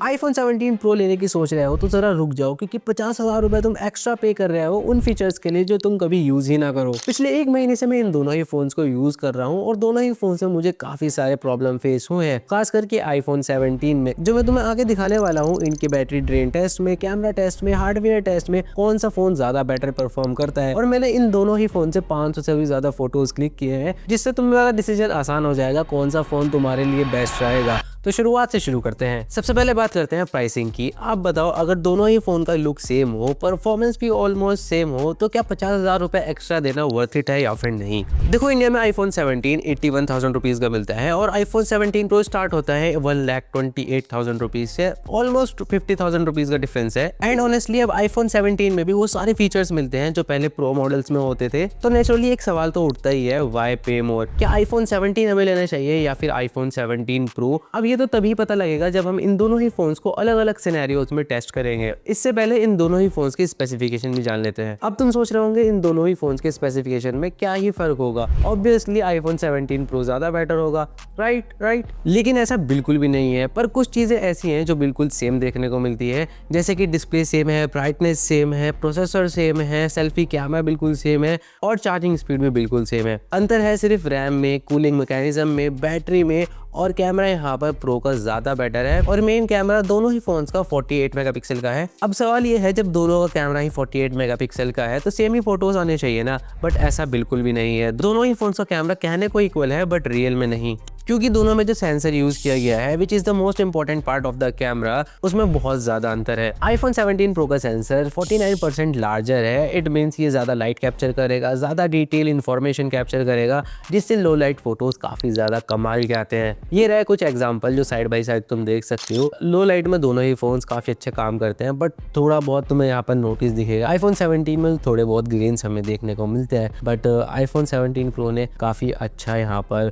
iPhone 17 Pro लेने की सोच रहे हो तो जरा रुक जाओ, क्योंकि 50,000 रुपए तुम एक्स्ट्रा पे कर रहे हो उन फीचर्स के लिए जो तुम कभी यूज ही ना करो। पिछले 1 महीने से मैं इन दोनों ही फोन्स को यूज कर रहा हूँ और दोनों ही फोन से मुझे काफी सारे प्रॉब्लम फेस हुए हैं, खास करके iPhone 17 में, जो मैं तुम्हें आगे दिखाने वाला हूँ। इनके बैटरी ड्रेन टेस्ट में, कैमरा टेस्ट में, हार्डवेयर टेस्ट में कौन सा फोन ज्यादा बेटर परफॉर्म करता है। और मैंने इन दोनों ही फोन से 500 से भी ज्यादा फोटोज क्लिक किए हैं, जिससे तुम्हारा डिसीजन आसान हो जाएगा कौन सा फोन तुम्हारे लिए बेस्ट रहेगा। तो शुरुआत से शुरू करते हैं। सबसे पहले बात करते हैं प्राइसिंग की। आप बताओ, अगर दोनों ही फोन का लुक सेम हो, परफॉर्मेंस भी ऑलमोस्ट सेम हो, तो क्या 50,000 रुपए एक्स्ट्रा देना वर्थ इट है या फिर नहीं? देखो, इंडिया में iPhone 17 81,000 रुपीज का मिलता है और iPhone 17 Pro स्टार्ट होता है 1,28,000 रुपीज से। ऑलमोस्ट 50,000 रुपीज का डिफरेंस है। एंड ऑनेस्टली अब iPhone 17 में भी वो सारे फीचर्स मिलते हैं जो पहले प्रो मॉडल्स में होते थे। तो नेचुरली एक सवाल तो उठता ही है, व्हाई पे मोर? क्या iPhone 17 हमें लेना चाहिए या फिर iPhone 17 Pro? अब ये तो तभी पता लगेगा जब हम इन दोनों ही फोन्स को अलग अलग सिनेरियोज में टेस्ट करेंगे। इससे पहले इन दोनों ही फोन्स की स्पेसिफिकेशन भी जान लेते हैं। अब तुम सोच रहे होंगे इन दोनों ही फोन्स के स्पेसिफिकेशन में क्या ही फर्क होगा। ऑब्वियसली iPhone 17 Pro ज्यादा बेटर होगा, राइट। लेकिन ऐसा बिल्कुल भी नहीं है। पर कुछ चीजें ऐसी हैं जो बिल्कुल सेम देखने को मिलती है, जैसे कि डिस्प्ले सेम है, ब्राइटनेस सेम है, प्रोसेसर सेम है, सेल्फी कैमरा बिल्कुल सेम है और चार्जिंग स्पीड भी बिल्कुल सेम है। अंतर है सिर्फ रैम में, कूलिंग मैकेनिज्म में, बैटरी में, और कैमरा यहाँ पर प्रो का ज्यादा बेटर है। और मेन कैमरा दोनों ही फोन्स का 48 मेगापिक्सल का है। अब सवाल ये है, जब दोनों का कैमरा ही 48 मेगापिक्सल का है तो सेम ही फोटोज आने चाहिए ना, बट ऐसा बिल्कुल भी नहीं है। दोनों ही फोन्स का कैमरा कहने को इक्वल है बट रियल में नहीं, क्योंकि दोनों में जो सेंसर यूज किया गया है, which is the most important part of the camera, उसमें बहुत ज्यादा अंतर है। iPhone 17 Pro का सेंसर 49% लार्जर है। इट मीन्स ये ज्यादा लाइट कैप्चर करेगा, ज्यादा डिटेल इंफॉर्मेशन कैप्चर करेगा, जिससे लो लाइट फोटोज काफी ज्यादा कमाल के आते हैं। ये रहे कुछ एग्जांपल जो साइड बाय साइड तुम देख सकते हो। लो लाइट में दोनों ही फोन्स काफी अच्छे काम करते हैं, बट थोड़ा बहुत तुम्हें यहाँ पर नोटिस दिखेगा। iPhone 17 में थोड़े बहुत ग्रेन्स हमें देखने को मिलते हैं, बट iPhone 17 Pro ने काफी अच्छा यहाँ पर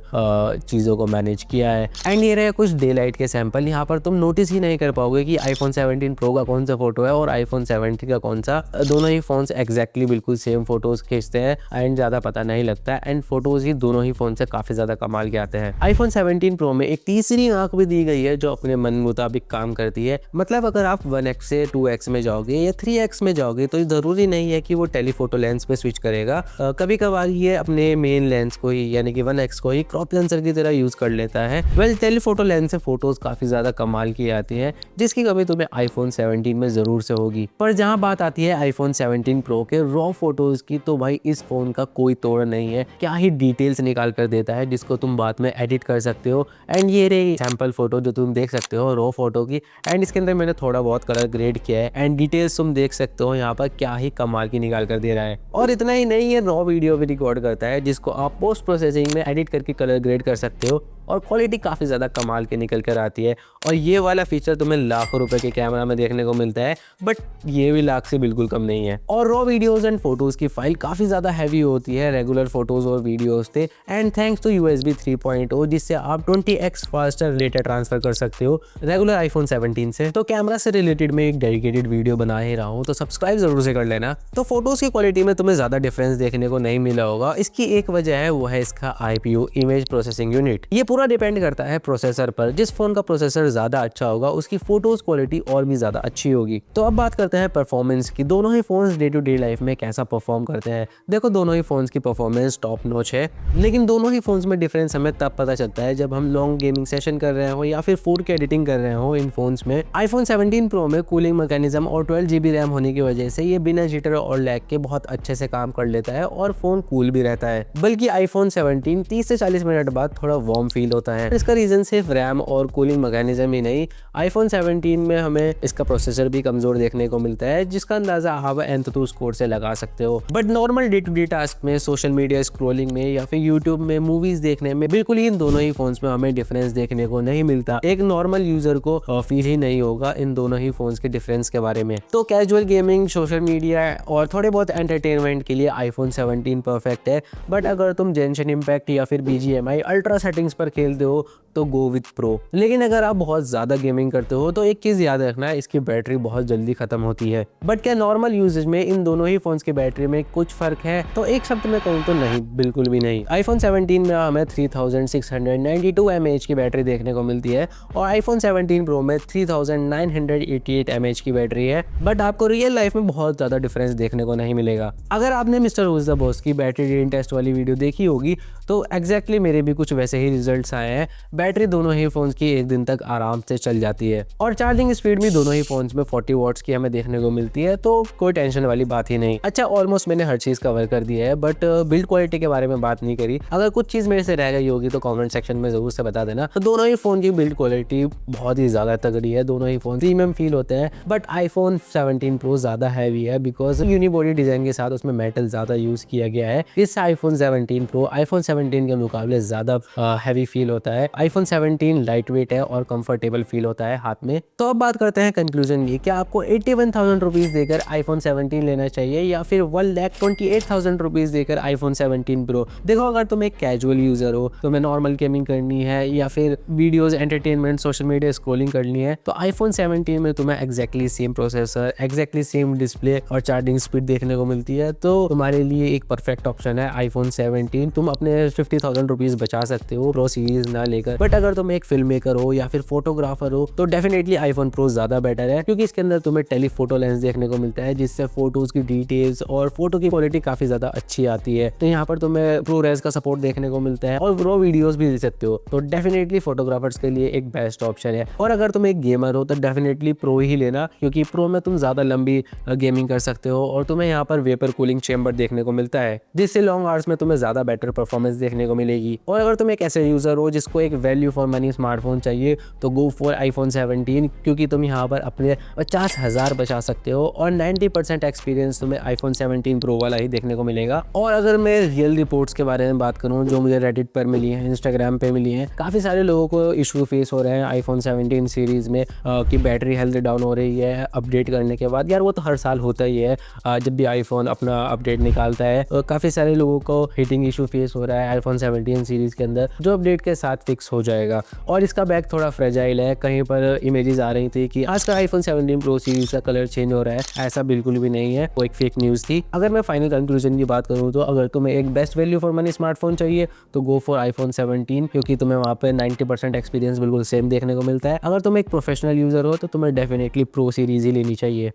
चीजों को मैनेज किया है। एंड ये रहे कुछ डे लाइट के सैंपल। यहाँ पर तुम नोटिस ही नहीं कर पाओगे कि iPhone 17 Pro का कौन सा फोटो है और iPhone 17 का कौन सा। दोनों ही फोन्स एग्जैक्टली बिल्कुल सेम फोटोज खींचते हैं एंड ज्यादा पता नहीं लगता है। एंड फोटोज ही दोनों ही फोन से काफी ज्यादा कमाल के आते हैं। iPhone 17 Pro में एक तीसरी आंख भी दी गई है जो अपने मन मुताबिक काम करती है। मतलब अगर आप 1x से 2x में जाओगे या 3x में जाओगे तो जरूरी नहीं है कि वो टेलीफोटो लेंस पे स्विच करेगा। कभी कभार ये अपने मेन लेंस को ही यानी कि 1x को ही क्रॉप सेंसर की तरह यूज कर लेता है। टेलीफोटो लेंस से फोटोज काफी ज्यादा कमाल की आती है, जिसकी कमी तुम्हें iPhone 17 में जरूर से होगी। पर जहां बात आती है iPhone 17 Pro के रॉ फोटोज की, तो भाई इस फोन का कोई तोड़ नहीं है। क्या ही डिटेल्स निकाल कर देता है जिसको तुम बाद में एडिट कर सकते हो। एंड ये रही सैंपल फोटो जो तुम देख सकते हो रॉ फोटो की। एंड इसके अंदर मैंने थोड़ा बहुत कलर ग्रेड किया है एंड डिटेल्स तुम देख सकते हो यहाँ पर क्या ही कमाल की निकाल कर दे रहा है। और इतना ही नहीं, ये रॉ वीडियो भी रिकॉर्ड करता है जिसको आप पोस्ट प्रोसेसिंग में एडिट करके कलर ग्रेड कर सकते हो और क्वालिटी काफ़ी ज़्यादा कमाल की निकल कर आती है। और ये वाला फीचर तुम्हें लाखों रुपए के कैमरा में देखने को मिलता है, बट ये भी लाख से बिल्कुल कम नहीं है। और रॉ वीडियोस एंड फोटोज़ की फाइल काफ़ी ज़्यादा हैवी होती है रेगुलर फोटोज़ और वीडियोस से। एंड थैंक्स टू USB 3.0 जिससे आप 20x फास्टर डेटा ट्रांसफर कर सकते हो रेगुलर iPhone 17 से। तो कैमरा से रिलेटेड मैं एक डेडिकेटेड वीडियो बना ही रहा हूँ, तो सब्सक्राइब जरूर से कर लेना। तो फोटोज़ की क्वालिटी में तुम्हें ज़्यादा डिफरेंस देखने को नहीं मिला होगा। इसकी एक वजह है, वो है इसका IPU इमेज प्रोसेसिंग यूनिट। ये पूरा डिपेंड करता है प्रोसेसर पर। जिस फोन का प्रोसेसर ज्यादा अच्छा होगा उसकी फोटोज क्वालिटी और भी ज्यादा अच्छी होगी। तो अब बात करते हैं परफॉर्मेंस की। दोनों ही phones day to day life में कैसा परफॉर्म करते हैं। देखो, दोनों ही फोन्स की परफॉर्मेंस टॉप नॉच है, लेकिन दोनों ही फोन्स में डिफरेंस हमें तब पता चलता है जब हम लॉन्ग गेमिंग सेशन कर रहे हो या फिर फूड की एडिटिंग कर रहे हो इन फोन्स में। iPhone 17 Pro में कूलिंग मैकेनिज्म और 12GB रैम होने की वजह से ये बिना जिटर और लैग के बहुत अच्छे से काम कर लेता है और फोन कूल भी रहता है। बल्कि iPhone 17 30 से 40 मिनट बाद थोड़ा वार्म फील होता है। इसका रीजन सिर्फ रैम और कूलिंग मैकेनिज्म ही नहीं, iPhone 17 में हमें इसका प्रोसेसर भी कमजोर देखने को मिलता है, जिसका अंदाजा आप Antutu स्कोर से लगा सकते हो। But normal day to day task में, सोशल मीडिया स्क्रॉलिंग में या फिर यूट्यूब में मूवीज देखने में बिल्कुल ही इन दोनों ही फोन्स में हमें डिफरेंस देखने को नहीं मिलता। एक नॉर्मल यूजर को फील ही नहीं होगा इन दोनों ही फोन्स के डिफरेंस के बारे में। तो कैजुअल गेमिंग, सोशल मीडिया और थोड़े बहुत एंटरटेनमेंट के लिए iPhone 17 परफेक्ट है। बट अगर तुम जेंशन इम्पैक्ट या फिर BGMI अल्ट्रा सेटिंग्स पर खेलते हो तो गो विथ प्रो। लेकिन अगर आप बहुत ज़्यादा गेमिंग करते हो तो एक चीज़ याद रखना है, इसकी बैटरी बहुत जल्दी ख़त्म होती है। बट क्या नॉर्मल यूजेज में इन दोनों ही फ़ोन्स की बैटरी में कुछ फ़र्क है? तो एक शब्द में कहूँ तो नहीं, बिल्कुल भी नहीं। iPhone 17 में हमें 3692 mAh की बैटरी देखने को मिलती है और iPhone 17 Pro में 3988 mAh की बैटरी है। बट आपको रियल लाइफ में बहुत ज़्यादा डिफरेंस देखने को नहीं मिलेगा। अगर आपने मिस्टर हुज द बॉस की बैटरी ड्रेन टेस्ट वाली वीडियो देखी होगी तो एग्जैक्टली मेरे भी कुछ वैसे ही रिजल्ट्स आए हैं। बैटरी दोनों ही फोन्स की एक दिन तक आराम से चल जाती है और चार्जिंग स्पीड भी दोनों ही फोन्स में 40 वॉट्स की हमें देखने को मिलती है, तो कोई टेंशन वाली बात ही नहीं। अच्छा, ऑलमोस्ट मैंने हर चीज़ कवर कर दिया है, बट बिल्ड क्वालिटी के बारे में बात नहीं करी। अगर कुछ चीज़ मेरे से रह गई होगी तो कमेंट सेक्शन में ज़रूर से बता देना। तो दोनों ही फ़ोन की बिल्ड क्वालिटी बहुत ही ज़्यादा तगड़ी है, दोनों ही फ़ोन प्रीमियम फील होते हैं। बट iPhone 17 Pro ज़्यादा हैवी है बिकॉज यूनिबॉडी डिज़ाइन के साथ उसमें मेटल ज़्यादा यूज़ किया गया है। इससे iPhone 17 Pro iPhone 17 के मुकाबले ज़्यादा हैवी फील होता है। iPhone 17 लाइट वेट है और कंफर्टेबल फील होता है हाथ में। तो अब बात करते हैं कंक्लूजन की, क्या आपको 81,000 रुपीज़ देकर iPhone 17 लेना चाहिए या फिर 1,28,000 रुपीज़ देकर iPhone 17 Pro? देखो, अगर तुम एक कैजुअल यूज़र हो, तुम्हें नॉर्मल गेमिंग करनी है या फिर videos, entertainment, social media scrolling करनी है तो iPhone 17 में तुम्हें exactly same processor, exactly same display और चार्जिंग स्पीड देखने को मिलती है। तो तुम्हारे लिए एक परफेक्ट ऑप्शन है iPhone 17। तुम अपने 50,000 रुपीज़ बचा सकते हो प्रो सीरीज ना लेकर। बट अगर तुम एक फिल्म मेकर हो या फिर फोटोग्राफर हो तो डेफिनेटली iPhone Pro ज़्यादा बेटर है, क्योंकि इसके अंदर तुम्हें टेलीफोटो लेंस देखने को मिलता है जिससे फोटोज़ की डिटेल्स और फोटो की क्वालिटी काफ़ी ज़्यादा अच्छी आती है। तो यहाँ पर तुम्हें प्रो रेज का सपोर्ट देखने को मिलता है और प्रो वीडियोज़ भी दे सकते हो। तो डेफिनेटली फोटोग्राफर्स के लिए एक बेस्ट ऑप्शन है। और अगर तुम एक गेमर हो तो डेफिनेटली प्रो ही लेना, क्योंकि प्रो में तुम ज़्यादा लंबी गेमिंग कर सकते हो और तुम्हें यहाँ पर वेपर कूलिंग चेंबर देखने को मिलता है जिससे लॉन्ग आवर्स में तुम्हें ज़्यादा बेटर परफॉर्मेंस देखने को मिलेगी। और अगर तुम एक ऐसे यूज़र हो जिसको एक वैल्यू फॉर मनी स्मार्टफोन चाहिए तो गो फॉर iPhone 17, क्योंकि तुम यहाँ पर अपने 50,000 बचा सकते हो और 90% एक्सपीरियंस तुम्हें iPhone 17 Pro वाला ही देखने को मिलेगा। और अगर मैं रियल रिपोर्ट्स के बारे में बात करूँ जो मुझे रेडिट पर मिली है, इंस्टाग्राम पे मिली है, काफ़ी सारे लोगों को इशू फेस हो रहे हैं iPhone 17 सीरीज़ में कि बैटरी हेल्थ डाउन हो रही है अपडेट करने के बाद। यार वो तो हर साल होता ही है, जब भी iPhone अपना अपडेट निकालता है काफ़ी सारे लोगों को हीटिंग इशू फेस हो रहा है iPhone 17 सीरीज़ के अंदर, जो अपडेट के साथ फिक्स हो जाएगा। और इसका बैक थोड़ा फ्रेजाइल है, कहीं पर इमेजेस आ रही थी कि आज का iPhone 17 Pro सीरीज का कलर चेंज हो रहा है। ऐसा बिल्कुल भी नहीं है, वो एक फेक न्यूज़ थी। अगर मैं फाइनल कंक्लूजन की बात करूँ तो अगर तुम्हें एक best value for money smartphone चाहिए तो गो फॉर iPhone 17, क्योंकि तुम्हें वहाँ पे 90% एक्सपीरियंस बिल्कुल सेम देखने को मिलता है। अगर तुम एक प्रोफेशनल यूज़र हो तो तुम्हें डेफिनेटली प्रो सीरीज ही लेनी चाहिए।